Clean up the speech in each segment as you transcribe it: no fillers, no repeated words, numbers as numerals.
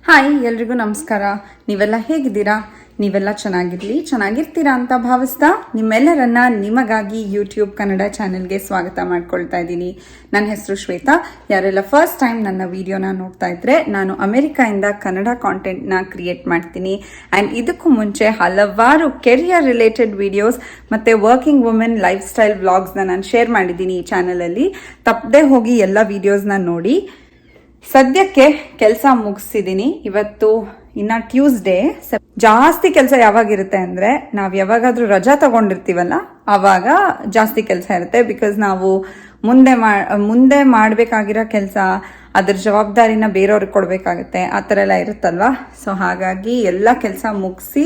Hi ಎಲ್ರಿಗೂ ನಮಸ್ಕಾರ. ನೀವೆಲ್ಲ ಹೇಗಿದ್ದೀರಾ? ನೀವೆಲ್ಲ ಚೆನ್ನಾಗಿರ್ತೀರಾ ಅಂತ ಭಾವಿಸ್ತಾ ನಿಮ್ಮೆಲ್ಲರನ್ನ ನಿಮಗಾಗಿ ಯೂಟ್ಯೂಬ್ ಕನ್ನಡ ಚಾನೆಲ್ಗೆ ಸ್ವಾಗತ ಮಾಡ್ಕೊಳ್ತಾ ಇದ್ದೀನಿ. ನನ್ನ ಹೆಸರು ಶ್ವೇತಾ. ಯಾರೆಲ್ಲ ಫಸ್ಟ್ ಟೈಮ್ ನನ್ನ ವಿಡಿಯೋನ ನೋಡ್ತಾ ಇದ್ರೆ, ನಾನು ಅಮೆರಿಕಾಯಿಂದ ಕನ್ನಡ ಕಾಂಟೆಂಟ್ನ ಕ್ರಿಯೇಟ್ ಮಾಡ್ತೀನಿ. ಆ್ಯಂಡ್ ಇದಕ್ಕೂ ಮುಂಚೆ ಹಲವಾರು ಕೆರಿಯರ್ ರಿಲೇಟೆಡ್ ವಿಡಿಯೋಸ್ ಮತ್ತು ವರ್ಕಿಂಗ್ ವುಮೆನ್ ಲೈಫ್ ಸ್ಟೈಲ್ ವ್ಲಾಗ್ಸ್ನ ನಾನು ಶೇರ್ ಮಾಡಿದ್ದೀನಿ ಈ ಚಾನಲಲ್ಲಿ. ತಪ್ಪದೆ ಹೋಗಿ ಎಲ್ಲ ವಿಡಿಯೋಸ್ನ ನೋಡಿ. ಸದ್ಯಕ್ಕೆ ಕೆಲಸ ಮುಗಿಸಿದ್ದೀನಿ. ಇವತ್ತು ಇನ್ನ ಟ್ಯೂಸ್ಡೇ. ಜಾಸ್ತಿ ಕೆಲಸ ಯಾವಾಗಿರುತ್ತೆ ಅಂದರೆ, ನಾವು ಯಾವಾಗಾದ್ರೂ ರಜಾ ತಗೊಂಡಿರ್ತೀವಲ್ಲ ಆವಾಗ ಜಾಸ್ತಿ ಕೆಲಸ ಇರುತ್ತೆ. ಬಿಕಾಸ್ ನಾವು ಮುಂದೆ ಮಾಡಬೇಕಾಗಿರೋ ಕೆಲಸ, ಅದ್ರ ಜವಾಬ್ದಾರಿನ ಬೇರೆಯವ್ರಿಗೆ ಕೊಡಬೇಕಾಗುತ್ತೆ, ಆ ಥರ ಎಲ್ಲ ಇರುತ್ತಲ್ವ. ಸೊ ಹಾಗಾಗಿ ಎಲ್ಲ ಕೆಲಸ ಮುಗಿಸಿ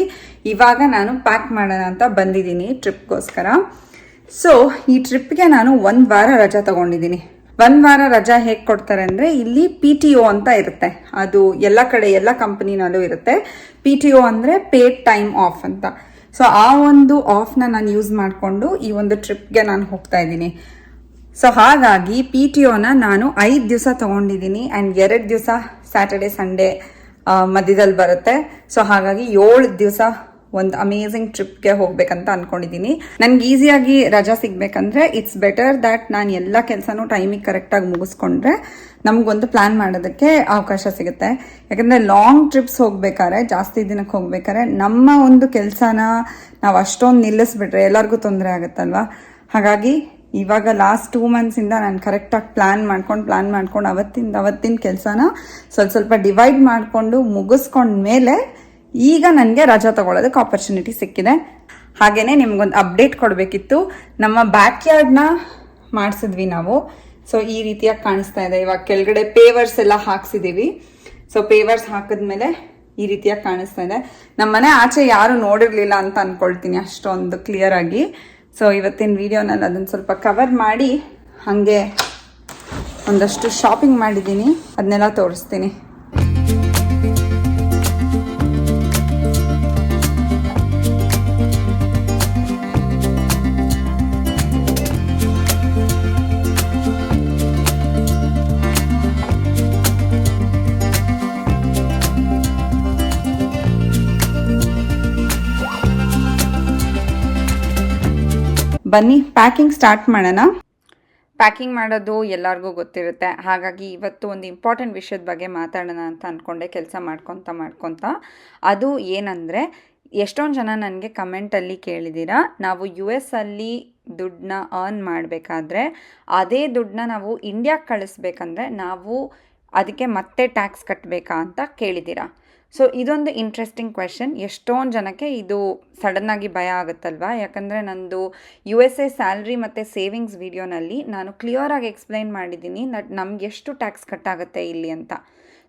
ಇವಾಗ ನಾನು ಪ್ಯಾಕ್ ಮಾಡೋಣ ಅಂತ ಬಂದಿದ್ದೀನಿ ಟ್ರಿಪ್ಗೋಸ್ಕರ. ಸೊ ಈ ಟ್ರಿಪ್ಗೆ ನಾನು 1 ವಾರ ರಜಾ ತಗೊಂಡಿದ್ದೀನಿ. 1 ವಾರ ರಜಾ ಹೇಗೆ ಕೊಡ್ತಾರೆ ಅಂದರೆ, ಇಲ್ಲಿ PTO ಅಂತ ಇರುತ್ತೆ. ಅದು ಎಲ್ಲ ಕಡೆ ಎಲ್ಲ ಕಂಪನಿನಲ್ಲೂ ಇರುತ್ತೆ. PTO ಅಂದರೆ ಪೇಡ್ ಟೈಮ್ ಆಫ್ ಅಂತ. ಸೊ ಆ ಒಂದು ಆಫ್ನ ನಾನು ಯೂಸ್ ಮಾಡಿಕೊಂಡು ಈ ಒಂದು ಟ್ರಿಪ್ಗೆ ನಾನು ಹೋಗ್ತಾ ಇದ್ದೀನಿ. ಸೊ ಹಾಗಾಗಿ PTOನ ನಾನು 5 ದಿವಸ ತೊಗೊಂಡಿದ್ದೀನಿ. ಆ್ಯಂಡ್ 2 ದಿವಸ ಸ್ಯಾಟರ್ಡೆ ಸಂಡೇ ಮಧ್ಯದಲ್ಲಿ ಬರುತ್ತೆ. ಸೊ ಹಾಗಾಗಿ 7 ದಿವಸ ಒಂದು ಅಮೇಝಿಂಗ್ ಟ್ರಿಪ್ಗೆ ಹೋಗ್ಬೇಕಂತ ಅನ್ಕೊಂಡಿದ್ದೀನಿ. ನನ್ಗೆ ಈಸಿಯಾಗಿ ರಜಾ ಸಿಗ್ಬೇಕಂದ್ರೆ ಇಟ್ಸ್ ಬೆಟರ್ ದ್ಯಾಟ್ ನಾನು ಎಲ್ಲ ಕೆಲಸನೂ ಟೈಮಿಗೆ ಕರೆಕ್ಟಾಗಿ ಮುಗಿಸ್ಕೊಂಡ್ರೆ ನಮಗೊಂದು ಪ್ಲಾನ್ ಮಾಡೋದಕ್ಕೆ ಅವಕಾಶ ಸಿಗುತ್ತೆ. ಯಾಕಂದರೆ ಲಾಂಗ್ ಟ್ರಿಪ್ಸ್ ಹೋಗ್ಬೇಕಾದ್ರೆ, ಜಾಸ್ತಿ ದಿನಕ್ಕೆ ಹೋಗ್ಬೇಕಾದ್ರೆ ನಮ್ಮ ಒಂದು ಕೆಲಸನ ನಾವು ಅಷ್ಟೊಂದು ನಿಲ್ಲಿಸ್ಬಿಟ್ರೆ ಎಲ್ಲರಿಗೂ ತೊಂದರೆ ಆಗುತ್ತಲ್ವ. ಹಾಗಾಗಿ ಇವಾಗ ಲಾಸ್ಟ್ 2 ಮಂತ್ಸಿಂದ ನಾನು ಕರೆಕ್ಟಾಗಿ ಪ್ಲಾನ್ ಮಾಡ್ಕೊಂಡು ಅವತ್ತಿನ ಕೆಲಸನ ಸ್ವಲ್ಪ ಡಿವೈಡ್ ಮಾಡಿಕೊಂಡು ಮುಗಿಸ್ಕೊಂಡ್ಮೇಲೆ ಈಗ ನನಗೆ ರಜಾ ತಗೊಳ್ಳೋದಕ್ಕೆ ಆಪರ್ಚುನಿಟಿ ಸಿಕ್ಕಿದೆ. ಹಾಗೇನೆ ನಿಮ್ಗೊಂದು ಅಪ್ಡೇಟ್ ಕೊಡಬೇಕಿತ್ತು. ನಮ್ಮ ಬ್ಯಾಕ್ ಯಾರ್ಡ್ನ ಮಾಡಿಸಿದ್ವಿ ನಾವು. ಸೊ ಈ ರೀತಿಯಾಗಿ ಕಾಣಿಸ್ತಾ ಇದೆ. ಇವಾಗ ಕೆಳಗಡೆ ಪೇವರ್ಸ್ ಎಲ್ಲ ಹಾಕ್ಸಿದೀವಿ. ಸೊ ಪೇವರ್ಸ್ ಹಾಕಿದ್ಮೇಲೆ ಈ ರೀತಿಯಾಗಿ ಕಾಣಿಸ್ತಾ ಇದೆ. ನಮ್ಮ ಮನೆ ಆಚೆ ಯಾರು ನೋಡಿರ್ಲಿಲ್ಲ ಅಂತ ಅನ್ಕೊಳ್ತೀನಿ, ಅಷ್ಟೊಂದು ಕ್ಲಿಯರ್ ಆಗಿ. ಸೊ ಇವತ್ತಿನ ವಿಡಿಯೋನಲ್ಲಿ ಅದನ್ನು ಸ್ವಲ್ಪ ಕವರ್ ಮಾಡಿ ಹಾಗೆ ಒಂದಷ್ಟು ಶಾಪಿಂಗ್ ಮಾಡಿದ್ದೀನಿ, ಅದನ್ನೆಲ್ಲ ತೋರಿಸ್ತೀನಿ. ಬನ್ನಿ ಪ್ಯಾಕಿಂಗ್ ಸ್ಟಾರ್ಟ್ ಮಾಡೋಣ. ಪ್ಯಾಕಿಂಗ್ ಮಾಡೋದು ಎಲ್ಲರಿಗೂ ಗೊತ್ತಿರುತ್ತೆ. ಹಾಗಾಗಿ ಇವತ್ತು ಒಂದು ಇಂಪಾರ್ಟೆಂಟ್ ವಿಷಯದ ಬಗ್ಗೆ ಮಾತಾಡೋಣ ಅಂತ ಅಂದ್ಕೊಂಡೆ, ಕೆಲಸ ಮಾಡ್ಕೊತ. ಅದು ಏನಂದರೆ, ಎಷ್ಟೊಂದು ಜನ ನನಗೆ ಕಮೆಂಟಲ್ಲಿ ಕೇಳಿದ್ದೀರಾ, ನಾವು US ಅಲ್ಲಿ ದುಡ್ಡನ್ನ ಅರ್ನ್ ಮಾಡಬೇಕಾದ್ರೆ ಅದೇ ದುಡ್ಡನ್ನ ನಾವು ಇಂಡಿಯಾಗೆ ಕಳಿಸ್ಬೇಕಂದ್ರೆ ನಾವು ಅದಕ್ಕೆ ಮತ್ತೆ ಟ್ಯಾಕ್ಸ್ ಕಟ್ಟಬೇಕಾ ಅಂತ ಕೇಳಿದ್ದೀರಾ. ಸೊ ಇದೊಂದು ಇಂಟ್ರೆಸ್ಟಿಂಗ್ ಕ್ವೆಶನ್. ಎಷ್ಟೊಂದು ಜನಕ್ಕೆ ಇದು ಸಡನ್ನಾಗಿ ಭಯ ಆಗುತ್ತಲ್ವ. ಯಾಕಂದರೆ ನಂದು USA ಸ್ಯಾಲ್ರಿ ಮತ್ತು ಸೇವಿಂಗ್ಸ್ ವಿಡಿಯೋನಲ್ಲಿ ನಾನು ಕ್ಲಿಯರಾಗಿ ಎಕ್ಸ್ಪ್ಲೈನ್ ಮಾಡಿದ್ದೀನಿ ನಮ್ಗೆ ಎಷ್ಟು ಟ್ಯಾಕ್ಸ್ ಕಟ್ಟಾಗುತ್ತೆ ಇಲ್ಲಿ ಅಂತ.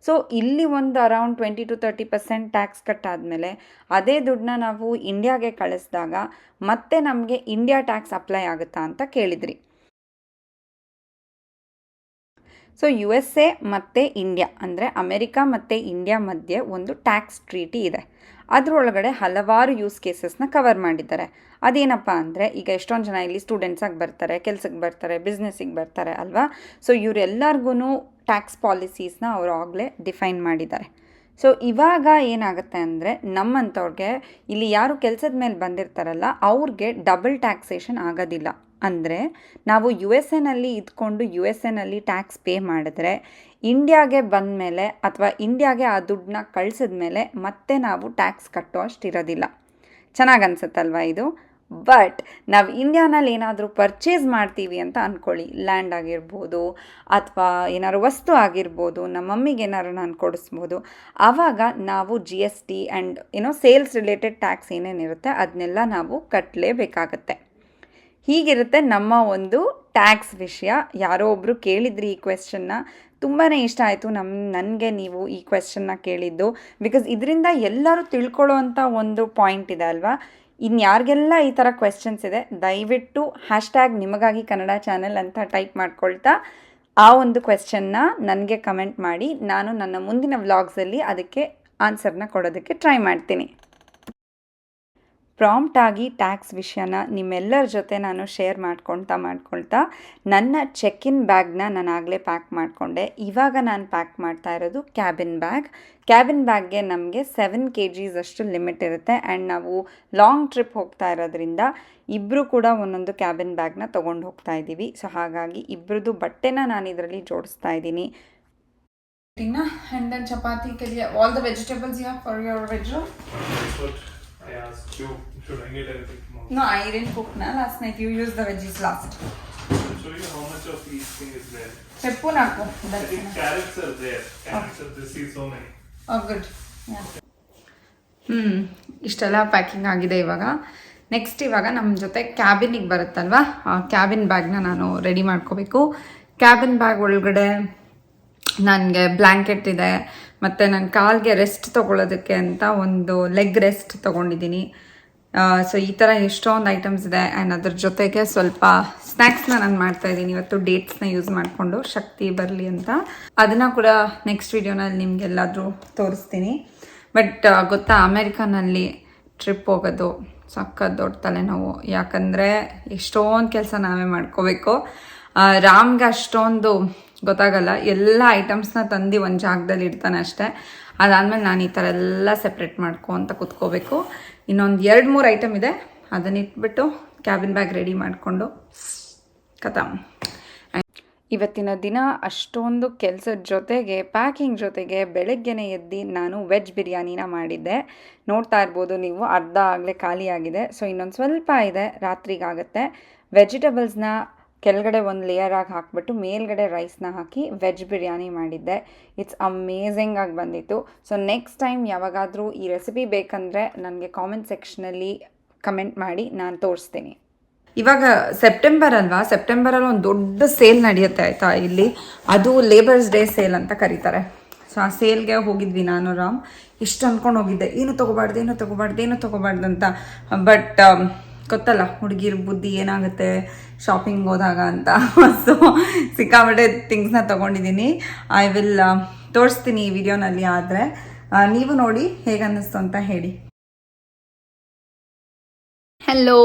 ಸೊ ಇಲ್ಲಿ ಒಂದು ಅರೌಂಡ್ 20 to 30% ಟ್ಯಾಕ್ಸ್ ಕಟ್ಟಾದಮೇಲೆ ಅದೇ ದುಡ್ಡನ್ನ ನಾವು ಇಂಡಿಯಾಗೆ ಕಳಿಸಿದಾಗ ಮತ್ತೆ ನಮಗೆ ಇಂಡಿಯಾ ಟ್ಯಾಕ್ಸ್ ಅಪ್ಲೈ ಆಗುತ್ತಾ ಅಂತ ಕೇಳಿದ್ರಿ. ಸೊ USA ಮತ್ತು ಇಂಡಿಯಾ ಅಂದರೆ ಅಮೆರಿಕಾ ಮತ್ತು ಇಂಡಿಯಾ ಮಧ್ಯೆ ಒಂದು ಟ್ಯಾಕ್ಸ್ ಟ್ರೀಟಿ ಇದೆ. ಅದರೊಳಗಡೆ ಹಲವಾರು ಯೂಸ್ ಕೇಸಸ್ನ ಕವರ್ ಮಾಡಿದ್ದಾರೆ. ಅದೇನಪ್ಪ ಅಂದರೆ, ಈಗ ಎಷ್ಟೊಂದು ಜನ ಇಲ್ಲಿ ಸ್ಟೂಡೆಂಟ್ಸಾಗಿ ಬರ್ತಾರೆ, ಕೆಲ್ಸಕ್ಕೆ ಬರ್ತಾರೆ, ಬಿಸ್ನೆಸ್ಸಿಗೆ ಬರ್ತಾರೆ ಅಲ್ವಾ. ಸೊ ಇವರೆಲ್ಲರಿಗೂ ಟ್ಯಾಕ್ಸ್ ಪಾಲಿಸೀಸ್ನ ಅವರು ಆಗಲೇ ಡಿಫೈನ್ ಮಾಡಿದ್ದಾರೆ. ಸೊ ಇವಾಗ ಏನಾಗುತ್ತೆ ಅಂದರೆ, ನಮ್ಮಂಥವ್ರಿಗೆ ಇಲ್ಲಿ ಯಾರು ಕೆಲಸದ ಮೇಲೆ ಬಂದಿರ್ತಾರಲ್ಲ ಅವ್ರಿಗೆ ಡಬಲ್ ಟ್ಯಾಕ್ಸೇಷನ್ ಆಗೋದಿಲ್ಲ. ಅಂದರೆ ನಾವು USA ಇದ್ಕೊಂಡು USA ಟ್ಯಾಕ್ಸ್ ಪೇ ಮಾಡಿದ್ರೆ ಇಂಡಿಯಾಗೆ ಬಂದ ಮೇಲೆ ಅಥವಾ ಇಂಡಿಯಾಗೆ ಆ ದುಡ್ಡನ್ನ ಕಳಿಸಿದ್ಮೇಲೆ ಮತ್ತೆ ನಾವು ಟ್ಯಾಕ್ಸ್ ಕಟ್ಟೋ ಅಷ್ಟಿರೋದಿಲ್ಲ. ಚೆನ್ನಾಗಿ ಅನ್ಸುತ್ತಲ್ವ ಇದು. ಬಟ್ ನಾವು ಇಂಡಿಯಾನಲ್ಲಿ ಏನಾದರೂ ಪರ್ಚೇಸ್ ಮಾಡ್ತೀವಿ ಅಂತ ಅಂದ್ಕೊಳ್ಳಿ, ಲ್ಯಾಂಡ್ ಆಗಿರ್ಬೋದು ಅಥವಾ ಏನಾದ್ರು ವಸ್ತು ಆಗಿರ್ಬೋದು, ನಮ್ಮ ಮಮ್ಮಿಗೆ ಏನಾದ್ರು ನಾನು ಕೊಡಿಸ್ಬೋದು, ಆವಾಗ ನಾವು GST and sales related tax ಏನೇನಿರುತ್ತೆ ಅದನ್ನೆಲ್ಲ ನಾವು ಕಟ್ಟಲೇಬೇಕಾಗತ್ತೆ. ಹೀಗಿರುತ್ತೆ ನಮ್ಮ ಒಂದು ಟ್ಯಾಕ್ಸ್ ವಿಷಯ. ಯಾರೋ ಒಬ್ಬರು ಕೇಳಿದ್ರಿ ಈ ಕ್ವೆಶ್ಚನ್ನ, ತುಂಬಾ ಇಷ್ಟ ಆಯಿತು ನನಗೆ ನೀವು ಈ ಕ್ವೆಶ್ಚನ್ನ ಕೇಳಿದ್ದು. ಬಿಕಾಸ್ ಇದರಿಂದ ಎಲ್ಲರೂ ತಿಳ್ಕೊಳ್ಳೋ ಅಂಥ ಒಂದು ಪಾಯಿಂಟ್ ಇದೆ ಅಲ್ವಾ. ಇನ್ಯಾರಿಗೆಲ್ಲ ಈ ಥರ ಕ್ವೆಶ್ಚನ್ಸ್ ಇದೆ, ದಯವಿಟ್ಟು #ನಿಮಗಾಗಿ ಕನ್ನಡ ಚಾನೆಲ್ ಅಂತ ಟೈಪ್ ಮಾಡ್ಕೊಳ್ತಾ ಆ ಒಂದು ಕ್ವೆಶ್ಚನ್ನ ನನಗೆ ಕಮೆಂಟ್ ಮಾಡಿ. ನಾನು ನನ್ನ ಮುಂದಿನ ವ್ಲಾಗ್ಸಲ್ಲಿ ಅದಕ್ಕೆ ಆನ್ಸರ್ನ ಕೊಡೋದಕ್ಕೆ ಟ್ರೈ ಮಾಡ್ತೀನಿ. ಪ್ರಾಂಪ್ಟ್ ಆಗಿ ಟ್ಯಾಕ್ಸ್ ವಿಷಯನ ನಿಮ್ಮೆಲ್ಲರ ಜೊತೆ ನಾನು ಶೇರ್ ಮಾಡ್ಕೊಳ್ತಾ ನನ್ನ ಚೆಕ್ ಇನ್ ಬ್ಯಾಗ್ನ ನಾನು ಆಗಲೇ ಪ್ಯಾಕ್ ಮಾಡಿಕೊಂಡೆ. ಇವಾಗ ನಾನು ಪ್ಯಾಕ್ ಮಾಡ್ತಾ ಇರೋದು ಕ್ಯಾಬಿನ್ ಬ್ಯಾಗ್ಗೆ ನಮಗೆ 7 kgs ಅಷ್ಟು ಲಿಮಿಟ್ ಇರುತ್ತೆ. ಆ್ಯಂಡ್ ನಾವು ಲಾಂಗ್ ಟ್ರಿಪ್ ಹೋಗ್ತಾ ಇರೋದ್ರಿಂದ ಇಬ್ಬರು ಕೂಡ ಒಂದೊಂದು ಕ್ಯಾಬಿನ್ ಬ್ಯಾಗ್ನ ತೊಗೊಂಡು ಹೋಗ್ತಾ ಇದ್ದೀವಿ. ಸೊ ಹಾಗಾಗಿ ಇಬ್ಬರದು ಬಟ್ಟೆನ ನಾನು ಇದರಲ್ಲಿ ಜೋಡಿಸ್ತಾ ಇದ್ದೀನಿ. And then chapati ke liye all the vegetables you have for your veg roll? That's what I asked you. Should I get everything tomorrow? No, I didn't cook last night. You used the veggies last. I'll show you how much of each thing is there. Cheppu naku. I think carrots are there. Carrots are there. See so many. Oh good. Yeah. ಇಷ್ಟೆಲ್ಲ packing ಆಗಿದೆ. ಇವಾಗ next ಇವಾಗ ನಮ್ಮ ಜೊತೆ ಕ್ಯಾಬಿನಿಗೆ ಬರುತ್ತಲ್ವಾ, ಆ cabin ಬ್ಯಾಗ್ನ ನಾನು ready ಮಾಡ್ಕೋಬೇಕು. Cabin bag ಒಳಗಡೆ ನನಗೆ ಬ್ಲ್ಯಾಂಕೆಟ್ ಇದೆ, ಮತ್ತು ನನ್ನ ಕಾಲ್ಗೆ ರೆಸ್ಟ್ ತೊಗೊಳೋದಕ್ಕೆ ಅಂತ ಒಂದು ಲೆಗ್ ರೆಸ್ಟ್ ತೊಗೊಂಡಿದ್ದೀನಿ. ಸೊ ಈ ಥರ ಎಷ್ಟೊಂದು ಐಟಮ್ಸ್ ಇದೆ. ಆ್ಯಂಡ್ ಅದ್ರ ಜೊತೆಗೆ ಸ್ವಲ್ಪ ಸ್ನ್ಯಾಕ್ಸ್ನ ನಾನು ಮಾಡ್ತಾಯಿದ್ದೀನಿ ಇವತ್ತು, ಡೇಟ್ಸ್ನ ಯೂಸ್ ಮಾಡಿಕೊಂಡು ಶಕ್ತಿ ಬರಲಿ ಅಂತ. ಅದನ್ನು ಕೂಡ ನೆಕ್ಸ್ಟ್ ವೀಡಿಯೋನಲ್ಲಿ ನಿಮಗೆಲ್ಲಾದರೂ ತೋರಿಸ್ತೀನಿ. ಬಟ್ ಗೊತ್ತಾ, ಅಮೇರಿಕಾನಲ್ಲಿ ಟ್ರಿಪ್ ಹೋಗೋದು ಸಖತ್ ದೊಡ್ಡ ತಲೆನೋವು. ಯಾಕಂದರೆ ಎಷ್ಟೊಂದು ಕೆಲಸ ನಾವೇ ಮಾಡ್ಕೋಬೇಕು. ರಾಮ್ಗೆ ಅಷ್ಟೊಂದು ಗೊತ್ತಾಗಲ್ಲ, ಎಲ್ಲ ಐಟಮ್ಸ್ನ ತಂದು ಒಂದು ಜಾಗದಲ್ಲಿ ಇಡ್ತಾನೆ ಅಷ್ಟೇ. ಅದಾದಮೇಲೆ ನಾನು ಈ ಥರ ಎಲ್ಲ ಸೆಪ್ರೇಟ್ ಅಂತ ಕೂತ್ಕೋಬೇಕು. ಇನ್ನೊಂದು 2-3 ಐಟಮ್ ಇದೆ, ಅದನ್ನ ಇಟ್ಬಿಟ್ಟು ಕ್ಯಾಬಿನ್ ಬ್ಯಾಗ್ ರೆಡಿ ಮಾಡಿಕೊಂಡು ಖತಮ್. ಇವತ್ತಿನ ದಿನ ಅಷ್ಟೊಂದು ಕೆಲಸದ ಜೊತೆಗೆ ಪ್ಯಾಕಿಂಗ್ ಜೊತೆಗೆ ಬೆಳಗ್ಗೆನೇ ಎದ್ದು ನಾನು ವೆಜ್ ಬಿರಿಯಾನಿನ ಮಾಡಿದ್ದೆ. ನೋಡ್ತಾ ಇರ್ಬೋದು ನೀವು, ಅರ್ಧ ಆಗಲೇ ಖಾಲಿಯಾಗಿದೆ. ಸೊ ಇನ್ನೊಂದು ಸ್ವಲ್ಪ ಇದೆ, ರಾತ್ರಿಗಾಗುತ್ತೆ. ವೆಜಿಟೇಬಲ್ಸ್ನ ಕೆಳಗಡೆ ಒಂದು ಲೇಯರಾಗಿ ಹಾಕಿಬಿಟ್ಟು ಮೇಲ್ಗಡೆ ರೈಸ್ನ ಹಾಕಿ ವೆಜ್ ಬಿರಿಯಾನಿ ಮಾಡಿದ್ದೆ. ಇಟ್ಸ್ ಅಮೇಝಿಂಗ್ ಆಗಿ ಬಂದಿತ್ತು. ಸೊ ನೆಕ್ಸ್ಟ್ ಟೈಮ್ ಯಾವಾಗಾದರೂ ಈ ರೆಸಿಪಿ ಬೇಕಂದರೆ ನನಗೆ ಕಾಮೆಂಟ್ ಸೆಕ್ಷನಲ್ಲಿ ಕಮೆಂಟ್ ಮಾಡಿ, ನಾನು ತೋರಿಸ್ತೀನಿ. ಇವಾಗ ಸೆಪ್ಟೆಂಬರ್ ಅಲ್ವಾ, ಸೆಪ್ಟೆಂಬರಲ್ಲಿ ಒಂದು ದೊಡ್ಡ ಸೇಲ್ ನಡೆಯುತ್ತೆ ಆಯಿತಾ ಇಲ್ಲಿ. ಅದು ಲೇಬರ್ಸ್ ಡೇ ಸೇಲ್ ಅಂತ ಕರೀತಾರೆ. ಸೊ ಆ ಸೇಲ್ಗೆ ಹೋಗಿದ್ವಿ ನಾನು ರಾಮ್. ಇಷ್ಟು ಅಂದ್ಕೊಂಡು ಹೋಗಿದ್ದೆ, ಏನು ತೊಗೋಬಾರ್ದು ಅಂತ. ಬಟ್ ಗೊತ್ತಲ್ಲ ಹುಡುಗಿರ ಬುದ್ಧಿ ಏನಾಗುತ್ತೆ ಶಾಪಿಂಗ್ ಹೋದಾಗ ಅಂತ. ಸೊ ಸಿಕ್ಕಾಪಟ್ಟೆ ಥಿಂಗ್ಸ್ನ ತೊಗೊಂಡಿದ್ದೀನಿ. ಐ ವಿಲ್ ತೋರಿಸ್ತೀನಿ ಈ ವಿಡಿಯೋನಲ್ಲಿ. ಆದರೆ ನೀವು ನೋಡಿ ಹೇಗನ್ನಿಸ್ತು ಅಂತ ಹೇಳಿ. ಹೆಲೋ.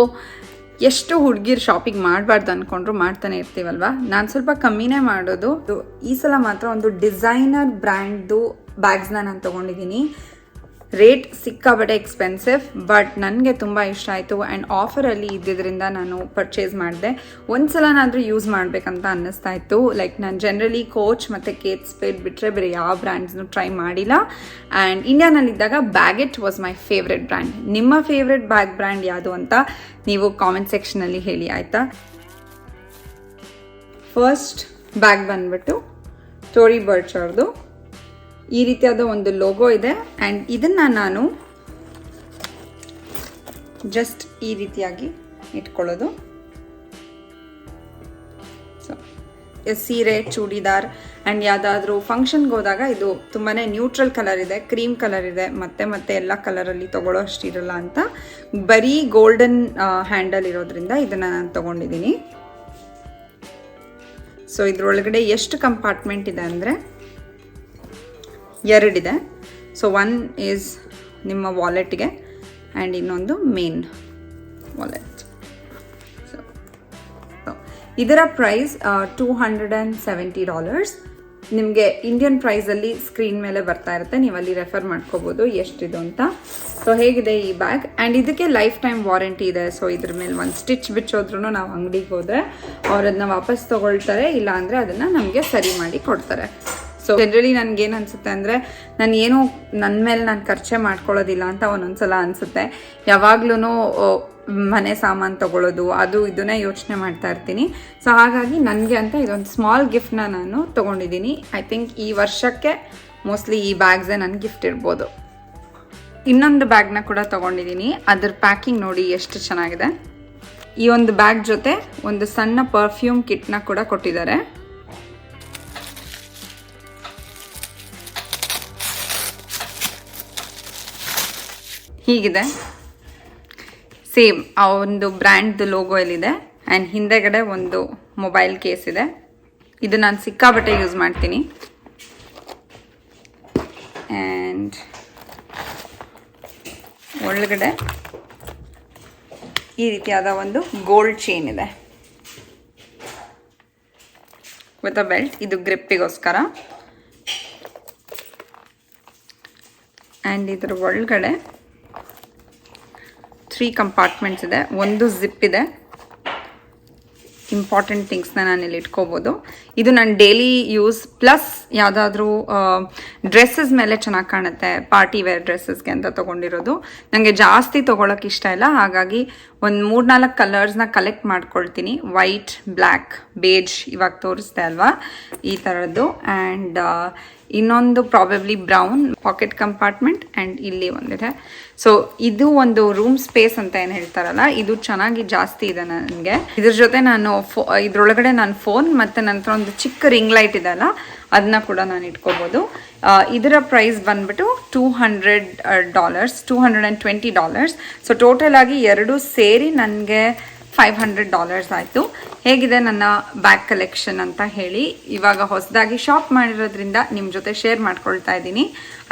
ಎಷ್ಟು ಹುಡುಗಿರು ಶಾಪಿಂಗ್ ಮಾಡಬಾರ್ದು ಅಂದ್ಕೊಂಡ್ರು ಮಾಡ್ತಾನೆ ಇರ್ತೀವಲ್ವ. ನಾನು ಸ್ವಲ್ಪ ಕಮ್ಮಿನೇ ಮಾಡೋದು. ಈ ಸಲ ಮಾತ್ರ ಒಂದು ಡಿಸೈನರ್ ಬ್ರ್ಯಾಂಡ್ದು ಬ್ಯಾಗ್ಸ್ನ ನಾನು ತೊಗೊಂಡಿದ್ದೀನಿ. ರೇಟ್ ಸಿಕ್ಕಾಬಟ್ಟೆ ಎಕ್ಸ್ಪೆನ್ಸಿವ್, ಬಟ್ ನನಗೆ ತುಂಬ ಇಷ್ಟ ಆಯಿತು. ಆ್ಯಂಡ್ ಆಫರಲ್ಲಿ ಇದ್ದಿದ್ದರಿಂದ ನಾನು ಪರ್ಚೇಸ್ ಮಾಡಿದೆ. ಒಂದು ಸಲನಾದರೂ ಯೂಸ್ ಮಾಡಬೇಕಂತ ಅನ್ನಿಸ್ತಾ ಇತ್ತು. ಲೈಕ್ ನಾನು ಜನರಲಿ ಕೋಚ್ ಮತ್ತು ಕೇಟ್ ಸ್ಪೇಡ್ ಬಿಟ್ಟರೆ ಬೇರೆ ಯಾವ ಬ್ರ್ಯಾಂಡ್ಸ್ನು ಟ್ರೈ ಮಾಡಿಲ್ಲ. ಆ್ಯಂಡ್ ಇಂಡಿಯಾನಲ್ಲಿದ್ದಾಗ Baggit was my favourite brand. ನಿಮ್ಮ ಫೇವ್ರೆಟ್ ಬ್ಯಾಗ್ ಬ್ರ್ಯಾಂಡ್ ಯಾವುದು ಅಂತ ನೀವು ಕಾಮೆಂಟ್ ಸೆಕ್ಷನಲ್ಲಿ ಹೇಳಿ ಆಯಿತಾ. ಫಸ್ಟ್ ಬ್ಯಾಗ್ ಬಂದ್ಬಿಟ್ಟು ಟೋರಿ ಬರ್ಚ್ ಅವ್ರದ್ದು ಈ ರೀತಿಯಾದ ಒಂದು ಲೋಗೋ ಇದೆ. ಆ್ಯಂಡ್ ಇದನ್ನು ನಾನು ಜಸ್ಟ್ ಈ ರೀತಿಯಾಗಿ ಇಟ್ಕೊಳ್ಳೋದು. ಸೊ ಸೀರೆ, ಚೂಡಿದಾರ್ ಆ್ಯಂಡ್ ಯಾವುದಾದ್ರೂ ಫಂಕ್ಷನ್ಗೆ ಹೋದಾಗ ಇದು ತುಂಬಾ ನ್ಯೂಟ್ರಲ್ ಕಲರ್ ಇದೆ, ಕ್ರೀಮ್ ಕಲರ್ ಇದೆ, ಮತ್ತೆ ಎಲ್ಲ ಕಲರಲ್ಲಿ ತೊಗೊಳ್ಳೋ ಅಷ್ಟಿರಲ್ಲ ಅಂತ ಬರೀ ಗೋಲ್ಡನ್ ಹ್ಯಾಂಡಲ್ ಇರೋದ್ರಿಂದ ಇದನ್ನು ನಾನು ತೊಗೊಂಡಿದ್ದೀನಿ. ಸೊ ಇದರೊಳಗಡೆ ಎಷ್ಟು ಕಂಪಾರ್ಟ್ಮೆಂಟ್ ಇದೆ ಅಂದರೆ 2 ಇದೆ. ಸೊ 1 ಈಸ್ ನಿಮ್ಮ ವಾಲೆಟ್ಗೆ ಆ್ಯಂಡ್ ಇನ್ನೊಂದು ಮೇನ್ ವಾಲೆಟ್. ಸೊ ಇದರ ಪ್ರೈಸ್ $270. ನಿಮಗೆ ಇಂಡಿಯನ್ ಪ್ರೈಸಲ್ಲಿ ಸ್ಕ್ರೀನ್ ಮೇಲೆ ಬರ್ತಾ ಇರುತ್ತೆ, ನೀವು ಅಲ್ಲಿ ರೆಫರ್ ಮಾಡ್ಕೋಬೋದು ಎಷ್ಟಿದು ಅಂತ. ಸೊ ಹೇಗಿದೆ ಈ ಬ್ಯಾಗ್. ಆ್ಯಂಡ್ ಇದಕ್ಕೆ ಲೈಫ್ ಟೈಮ್ ವಾರಂಟಿ ಇದೆ. ಸೊ ಇದ್ರ ಮೇಲೆ ಒಂದು ಸ್ಟಿಚ್ ಬಿಚ್ಚೋದ್ರೂ ನಾವು ಅಂಗಡಿಗೆ ಹೋದರೆ ಅವ್ರು ಅದನ್ನ ವಾಪಸ್ ತೊಗೊಳ್ತಾರೆ, ಇಲ್ಲ ಅಂದರೆ ಅದನ್ನು ನಮಗೆ ಸರಿ ಮಾಡಿ ಕೊಡ್ತಾರೆ. ಸೊ ಜನರಲಿ ನನಗೇನು ಅನಿಸುತ್ತೆ ಅಂದರೆ, ನಾನು ಏನೋ ನನ್ನ ಮೇಲೆ ನಾನು ಖರ್ಚೆ ಮಾಡ್ಕೊಳ್ಳೋದಿಲ್ಲ ಅಂತ ಒಂದೊಂದ್ಸಲ ಅನಿಸುತ್ತೆ. ಯಾವಾಗ್ಲೂ ಮನೆ ಸಾಮಾನು ತೊಗೊಳ್ಳೋದು ಅದು ಇದನ್ನೇ ಯೋಚನೆ ಮಾಡ್ತಾ ಇರ್ತೀನಿ. ಸೊ ಹಾಗಾಗಿ ನನಗೆ ಅಂತ ಇದೊಂದು ಸ್ಮಾಲ್ ಗಿಫ್ಟ್ನ ನಾನು ತೊಗೊಂಡಿದ್ದೀನಿ. ಐ ಥಿಂಕ್ ಈ ವರ್ಷಕ್ಕೆ ಮೋಸ್ಟ್ಲಿ ಈ ಬ್ಯಾಗ್ಸೇ ನನ್ನ ಗಿಫ್ಟ್ ಇರ್ಬೋದು. ಇನ್ನೊಂದು ಬ್ಯಾಗ್ನ ಕೂಡ ತೊಗೊಂಡಿದ್ದೀನಿ. ಅದ್ರ ಪ್ಯಾಕಿಂಗ್ ನೋಡಿ ಎಷ್ಟು ಚೆನ್ನಾಗಿದೆ. ಈ ಒಂದು ಬ್ಯಾಗ್ ಜೊತೆ ಒಂದು ಸಣ್ಣ ಪರ್ಫ್ಯೂಮ್ ಕಿಟ್ನ ಕೂಡ ಕೊಟ್ಟಿದ್ದಾರೆ. ಹೀಗಿದೆ, ಸೇಮ್ ಆ ಒಂದು ಬ್ರ್ಯಾಂಡ್ದು ಲೋಗೋ ಇಲ್ಲಿದೆ. ಆ್ಯಂಡ್ ಹಿಂದೆಗಡೆ ಒಂದು ಮೊಬೈಲ್ ಕೇಸ್ ಇದೆ. ಇದು ನಾನು ಸಿಕ್ಕಾಬಟ್ಟೆ ಯೂಸ್ ಮಾಡ್ತೀನಿ. ಆ್ಯಂಡ್ ಒಳಗಡೆ ಈ ರೀತಿಯಾದ ಒಂದು ಗೋಲ್ಡ್ ಚೈನ್ ಇದೆ ವಿತ್ ಅ ಬೆಲ್ಟ್. ಇದು ಗ್ರಿಪ್ಪಿಗೋಸ್ಕರ. ಆ್ಯಂಡ್ ಇದರ ಒಳಗಡೆ 3 ಕಂಪಾರ್ಟ್ಮೆಂಟ್ಸ್ ಇದೆ. ಒಂದು ಜಿಪ್ ಇದೆ. ಇಂಪಾರ್ಟೆಂಟ್ ಥಿಂಗ್ಸ್ನ ನಾನಿಲ್ಲಿ ಇಟ್ಕೋಬೋದು. ಇದು ನನ್ನ ಡೈಲಿ ಯೂಸ್ ಪ್ಲಸ್ ಯಾವುದಾದ್ರೂ ಡ್ರೆಸ್ಸಸ್ ಮೇಲೆ ಚೆನ್ನಾಗಿ ಕಾಣುತ್ತೆ, ಪಾರ್ಟಿ ವೇರ್ ಡ್ರೆಸ್ಸಸ್ಗೆ ಅಂತ ತೊಗೊಂಡಿರೋದು. ನನಗೆ ಜಾಸ್ತಿ ತೊಗೊಳಕ್ಕೆ ಇಷ್ಟ ಇಲ್ಲ, ಹಾಗಾಗಿ ಒಂದು 3-4 ಕಲರ್ಸ್ನ ಕಲೆಕ್ಟ್ ಮಾಡ್ಕೊಳ್ತೀನಿ. ವೈಟ್, ಬ್ಲ್ಯಾಕ್, ಬೇಜ್ ಇವಾಗ ತೋರಿಸ್ದೆ ಅಲ್ವಾ, ಈ ಥರದ್ದು. ಆ್ಯಂಡ್ ಇನ್ನೊಂದು probably brown pocket compartment and ಇಲ್ಲಿ ಒಂದಿದೆ. ಸೊ ಇದು ಒಂದು ರೂಮ್ ಸ್ಪೇಸ್ ಅಂತ ಏನು ಹೇಳ್ತಾರಲ್ಲ, ಇದು ಚೆನ್ನಾಗಿ ಜಾಸ್ತಿ ಇದೆ ನನಗೆ. ಇದ್ರ ಜೊತೆ ನಾನು ಇದ್ರೊಳಗಡೆ ನಾನು ಫೋನ್ ಮತ್ತು ನಂತರ ಒಂದು ಚಿಕ್ಕ ರಿಂಗ್ ಲೈಟ್ ಇದೆ ಅಲ್ಲ, ಅದನ್ನ ಕೂಡ ನಾನು ಇಟ್ಕೋಬೋದು. ಇದರ ಪ್ರೈಸ್ ಬಂದ್ಬಿಟ್ಟು $200, $220. ಸೊ ಟೋಟಲ್ ಆಗಿ ಎರಡು ಸೇರಿ ನನಗೆ $500 ಆಯಿತು. ಹೇಗಿದೆ ನನ್ನ ಬ್ಯಾಗ್ ಕಲೆಕ್ಷನ್ ಅಂತ ಹೇಳಿ. ಇವಾಗ ಹೊಸದಾಗಿ ಶಾಪ್ ಮಾಡಿರೋದ್ರಿಂದ ನಿಮ್ಮ ಜೊತೆ ಶೇರ್ ಮಾಡ್ಕೊಳ್ತಾ ಇದ್ದೀನಿ.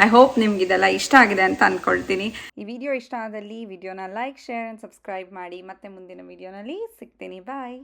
ಐ ಹೋಪ್ ನಿಮ್ಗೆ ಇದೆಲ್ಲ ಇಷ್ಟ ಆಗಿದೆ ಅಂತ ಅಂದ್ಕೊಳ್ತೀನಿ. ಈ ವಿಡಿಯೋ ಇಷ್ಟ ಆದಲ್ಲಿ ವಿಡಿಯೋನ ಲೈಕ್, ಶೇರ್ ಆ್ಯಂಡ್ ಸಬ್ಸ್ಕ್ರೈಬ್ ಮಾಡಿ. ಮತ್ತೆ ಮುಂದಿನ ವಿಡಿಯೋನಲ್ಲಿ ಸಿಗ್ತೀನಿ. ಬಾಯ್.